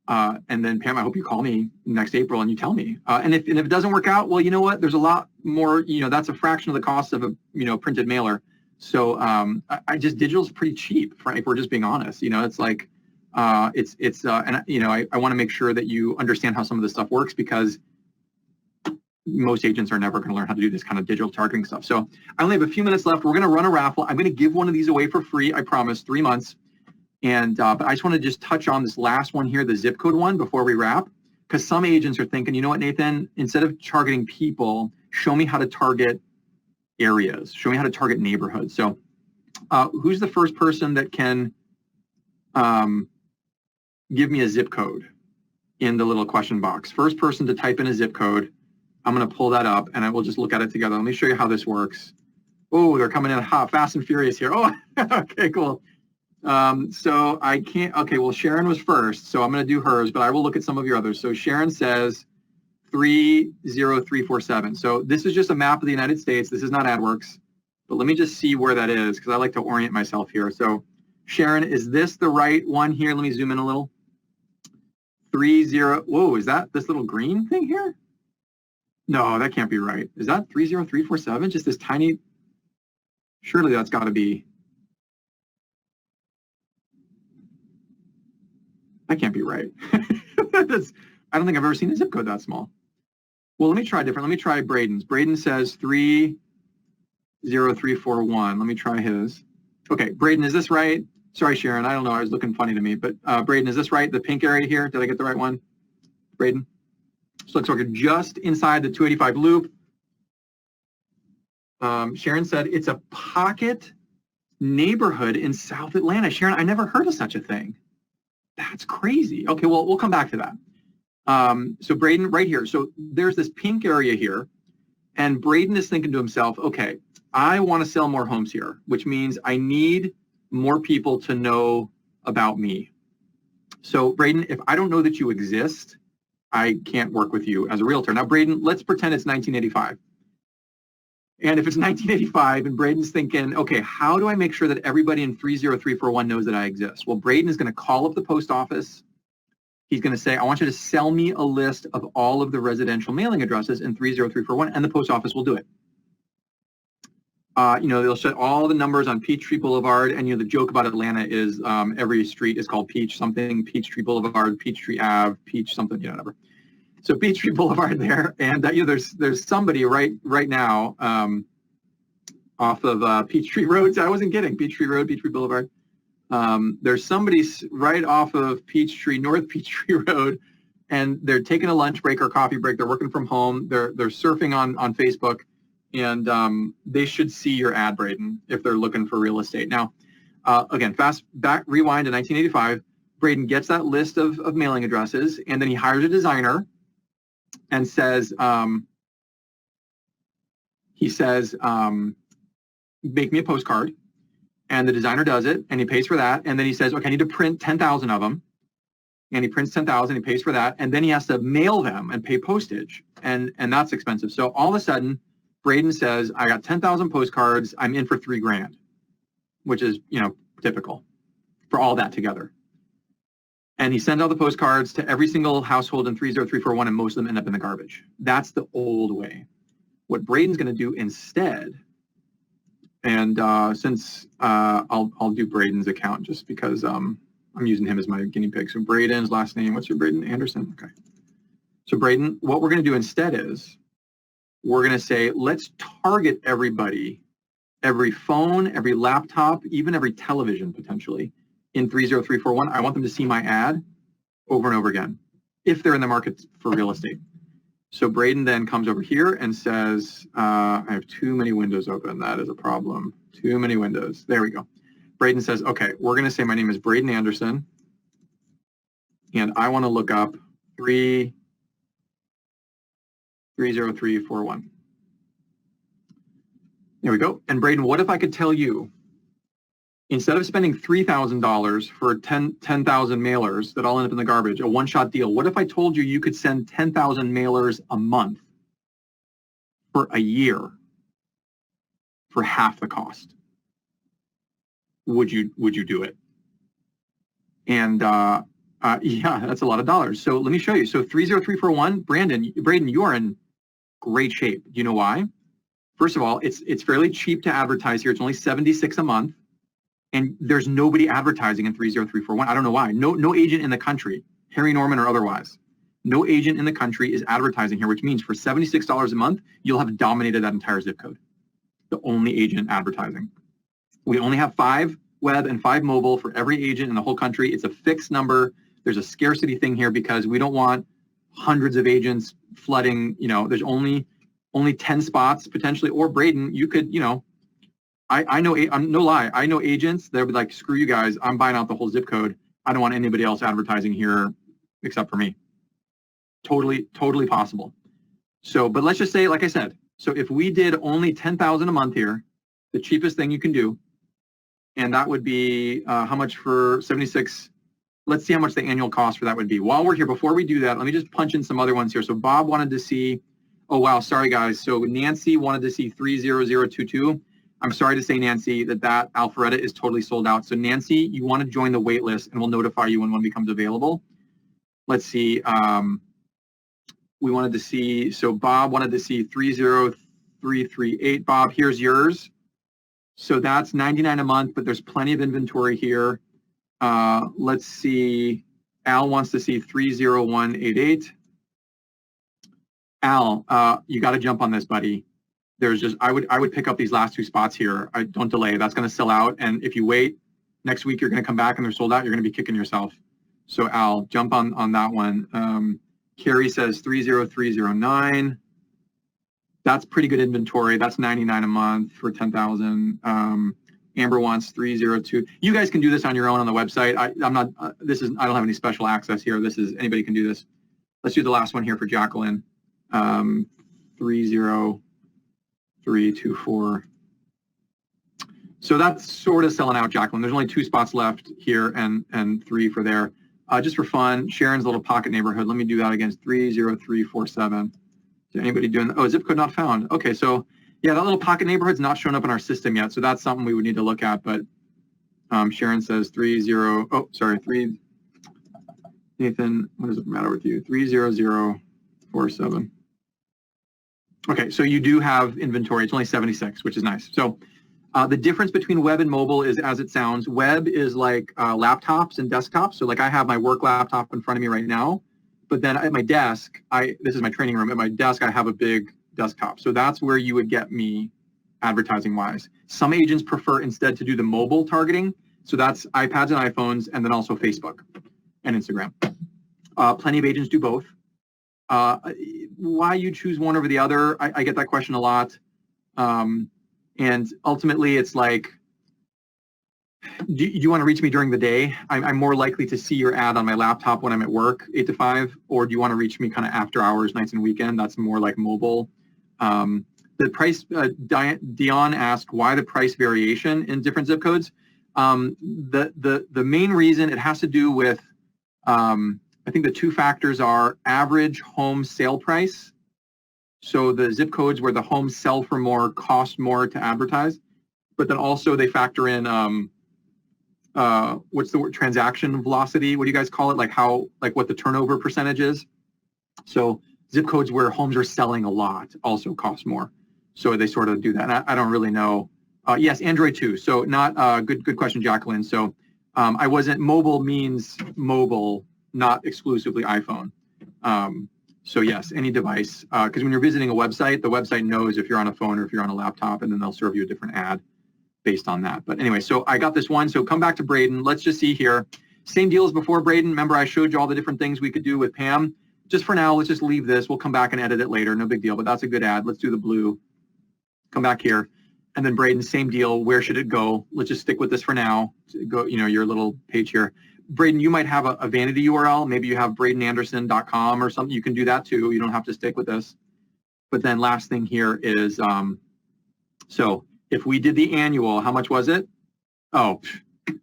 And then Pam, I hope you call me next April and you tell me. And if it doesn't work out, well, you know what? There's a lot more, that's a fraction of the cost of a, printed mailer. So digital's pretty cheap, if we're just being honest. It's like, I want to make sure that you understand how some of this stuff works, because most agents are never going to learn how to do this kind of digital targeting stuff. So I only have a few minutes left. We're going to run a raffle. I'm going to give one of these away for free. I promise, 3 months. And but I just want to just touch on this last one here, the zip code one, before we wrap, because some agents are thinking, you know what, Nathan, instead of targeting people, show me how to target areas. Show me how to target neighborhoods. So who's the first person that can give me a zip code in the little question box? First person to type in a zip code. I'm going to pull that up and I will just look at it together. Let me show you how this works. Oh, they're coming in hot, fast and furious here. Oh, okay, cool. So I can't, okay, well, Sharon was first, so I'm going to do hers, but I will look at some of your others. So Sharon says 30347. So this is just a map of the United States. This is not Adwerx, but let me just see where that is, because I like to orient myself here. So Sharon, is this the right one here? Let me zoom in a little. 30, whoa, is that this little green thing here? No, that can't be right. Is that 30347? Just this tiny, surely that's got to be, that can't be right. I don't think I've ever seen a zip code that small. Well, let me try different. Let me try Braden's. Braden says 30341. Let me try his. Okay, Braden, is this right? Sorry, Sharon, I don't know. I was looking funny to me. But Braden, is this right? The pink area here? Did I get the right one? Braden? So looks like we're just inside the 285 loop. Sharon said it's a pocket neighborhood in South Atlanta. Sharon, I never heard of such a thing. That's crazy. Okay, well, we'll come back to that. So Braden, right here. So there's this pink area here, and Braden is thinking to himself, okay, I want to sell more homes here, which means I need more people to know about me. So Braden, if I don't know that you exist, I can't work with you as a realtor. Now, Braden, let's pretend it's 1985. And if it's 1985 and Braden's thinking, okay, how do I make sure that everybody in 30341 knows that I exist? Well, Braden is going to call up the post office. He's going to say, I want you to sell me a list of all of the residential mailing addresses in 30341, and the post office will do it. They'll set all the numbers on Peachtree Boulevard, and the joke about Atlanta is every street is called Peach something, Peachtree Boulevard, Peachtree Ave, Peach something, whatever. So Peachtree Boulevard there, and there's somebody right now off of Peachtree Road. I wasn't kidding. Peachtree Road, Peachtree Boulevard. There's somebody right off of North Peachtree Road, and they're taking a lunch break or coffee break. They're working from home. They're surfing on Facebook, and they should see your ad, Braden, if they're looking for real estate. Now, again, rewind to 1985. Braden gets that list of mailing addresses, and then he hires a designer and says, make me a postcard. And the designer does it, and he pays for that. And then he says, okay, I need to print 10,000 of them. And he prints 10,000, he pays for that. And then he has to mail them and pay postage. And that's expensive. So all of a sudden, Braden says, I got 10,000 postcards. I'm in for $3,000, which is, typical for all that together. And he sends out the postcards to every single household in 30341, and most of them end up in the garbage. That's the old way. What Braden's going to do instead, and since I'll do Braden's account just because I'm using him as my guinea pig. So Braden's last name, what's your Braden? Anderson? Okay. So Braden, what we're going to do instead is we're going to say, let's target everybody, every phone, every laptop, even every television potentially in 30341. I want them to see my ad over and over again if they're in the market for real estate. So Braden then comes over here and says, I have too many windows open. That is a problem. Too many windows. There we go. Braden says, okay, we're going to say my name is Braden Anderson, and I want to look up 30341. There we go. And Braden, what if I could tell you, instead of spending $3,000 for 10,000 mailers that all end up in the garbage, a one-shot deal, what if I told you you could send 10,000 mailers a month for a year for half the cost? Would you do it? And yeah, that's a lot of dollars. So let me show you. So 30341, Braden, you are in great shape. Do you know why? First of all, it's fairly cheap to advertise here. It's only $76 a month. And there's nobody advertising in 30341. I don't know why. No agent in the country, Harry Norman or otherwise, no agent in the country is advertising here, which means for $76 a month, you'll have dominated that entire zip code. The only agent advertising. We only have 5 web and 5 mobile for every agent in the whole country. It's a fixed number. There's a scarcity thing here because we don't want hundreds of agents flooding. There's only 10 spots potentially. Or Braden, you could, I know, I'm no lie, I know agents that would be like, screw you guys, I'm buying out the whole zip code. I don't want anybody else advertising here except for me. Totally possible. So, but let's just say, like I said, so if we did only 10,000 a month here, the cheapest thing you can do, and that would be how much for 76, let's see how much the annual cost for that would be. While we're here, before we do that, let me just punch in some other ones here. So Bob wanted to see, oh wow, sorry guys. So Nancy wanted to see 30022. I'm sorry to say, Nancy, that Alpharetta is totally sold out. So Nancy, you want to join the wait list, and we'll notify you when one becomes available. Let's see. We wanted to see, so Bob wanted to see 30338. Bob, here's yours. So that's $99 a month, but there's plenty of inventory here. Let's see. Al wants to see 30188. Al, you got to jump on this, buddy. There's just, I would pick up these last 2 spots here. Don't delay. That's going to sell out. And if you wait, next week you're going to come back and they're sold out. You're going to be kicking yourself. So Al, jump on that one. Carrie says 30309. That's pretty good inventory. That's $99 a month for 10,000. Amber wants 302. You guys can do this on your own on the website. I'm not. I don't have any special access here. Anybody can do this. Let's do the last one here for Jacqueline. 30324. So that's sort of selling out, Jacqueline. There's only 2 spots left here and 3 for there. just for fun, Sharon's little pocket neighborhood. Let me do that again. 30347. Is anybody doing that? Oh, zip code not found. Okay, so yeah, that little pocket neighborhood's not shown up in our system yet, so that's something we would need to look at. But Sharon says 3. Nathan, what does it matter with you? 30047. Okay, so you do have inventory. It's only 76, which is nice. So the difference between web and mobile is as it sounds. Web is like laptops and desktops. So like I have my work laptop in front of me right now, but then at my desk, this is my training room. At my desk, I have a big desktop. So that's where you would get me advertising wise. Some agents prefer instead to do the mobile targeting. So that's iPads and iPhones, and then also Facebook and Instagram. Plenty of agents do both. Why you choose one over the other, I get that question a lot. And ultimately, it's like, do you want to reach me during the day? I'm more likely to see your ad on my laptop when I'm at work, 8 to 5, or do you want to reach me kind of after hours, nights and weekend? That's more like mobile. The price, Dion asked why the price variation in different zip codes. The main reason it has to do with, I think the two factors are average home sale price. So the zip codes where the homes sell for more cost more to advertise, but then also they factor in what's the word, transaction velocity? What do you guys call it? Like what the turnover percentage is? So zip codes where homes are selling a lot also cost more. So they sort of do that. And I don't really know. Yes, Android too. So not good question, Jacqueline. So I wasn't, mobile means mobile, not exclusively iPhone. So yes, any device, because when you're visiting a website, the website knows if you're on a phone or if you're on a laptop, and then they'll serve you a different ad based on that. But anyway, so I got this one. So come back to Braden. Let's just see here. Same deal as before, Braden. Remember, I showed you all the different things we could do with Pam. Just for now, let's just leave this. We'll come back and edit it later. No big deal, but that's a good ad. Let's do the blue. Come back here. And then Braden, same deal. Where should it go? Let's just stick with this for now. Go, your little page here. Braden, you might have a vanity URL. Maybe you have bradenanderson.com or something. You can do that too. You don't have to stick with this. But then last thing here is, so if we did the annual, how much was it? Oh, do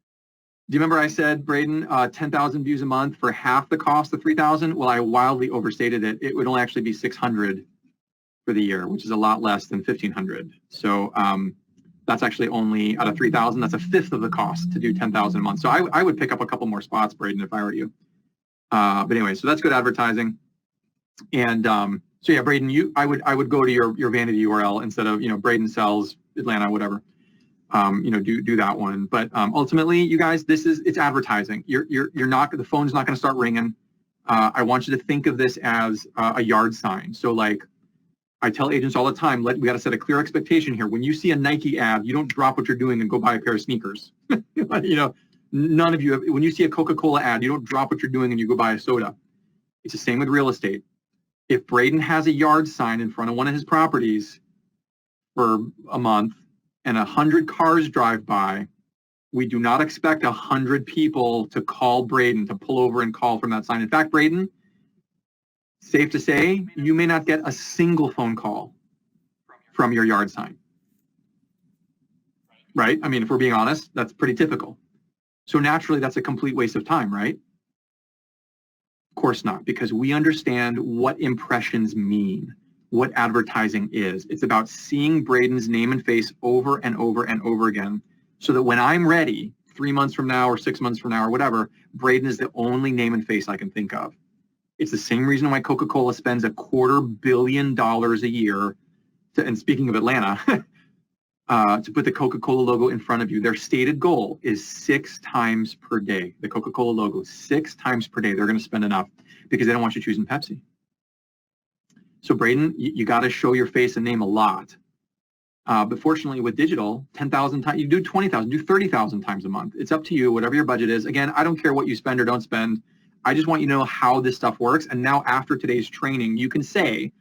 you remember I said, Braden, 10,000 views a month for half the cost of 3,000? Well, I wildly overstated it. It would only actually be 600 for the year, which is a lot less than 1,500. So that's actually only out of 3,000. That's a fifth of the cost to do 10,000 a month. So I would pick up a couple more spots, Braden, if I were you. But anyway, so that's good advertising. And so yeah, Braden, I would go to your vanity URL instead of Braden sells Atlanta, whatever. Do that one. But ultimately, you guys, it's advertising. You're not, the phone's not going to start ringing. I want you to think of this as a yard sign. So like, I tell agents all the time, we got to set a clear expectation here. When you see a Nike ad, you don't drop what you're doing and go buy a pair of sneakers. None of you, when you see a Coca-Cola ad, you don't drop what you're doing and you go buy a soda. It's the same with real estate. If Braden has a yard sign in front of one of his properties for a month and 100 cars drive by, we do not expect 100 people to call Braden, to pull over and call from that sign. In fact, Braden, safe to say, you may not get a single phone call from your yard sign, right? I mean, if we're being honest, that's pretty typical. So naturally, that's a complete waste of time, right? Of course not, because we understand what impressions mean, what advertising is. It's about seeing Braden's name and face over and over and over again, so that when I'm ready, 3 months from now or 6 months from now or whatever, Braden is the only name and face I can think of. It's the same reason why Coca-Cola spends $250 million a year and speaking of Atlanta, to put the Coca-Cola logo in front of you. Their stated goal is 6 times per day. The Coca-Cola logo, 6 times per day. They're going to spend enough because they don't want you choosing Pepsi. So Braden, you got to show your face and name a lot. But fortunately with digital, 10,000 times, you do 20,000, do 30,000 times a month. It's up to you, whatever your budget is. Again, I don't care what you spend or don't spend. I just want you to know how this stuff works. And now after today's training, you can say,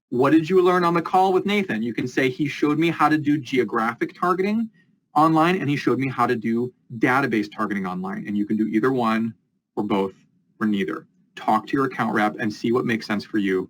what did you learn on the call with Nathan? You can say, he showed me how to do geographic targeting online, and he showed me how to do database targeting online. And you can do either one or both or neither. Talk to your account rep and see what makes sense for you.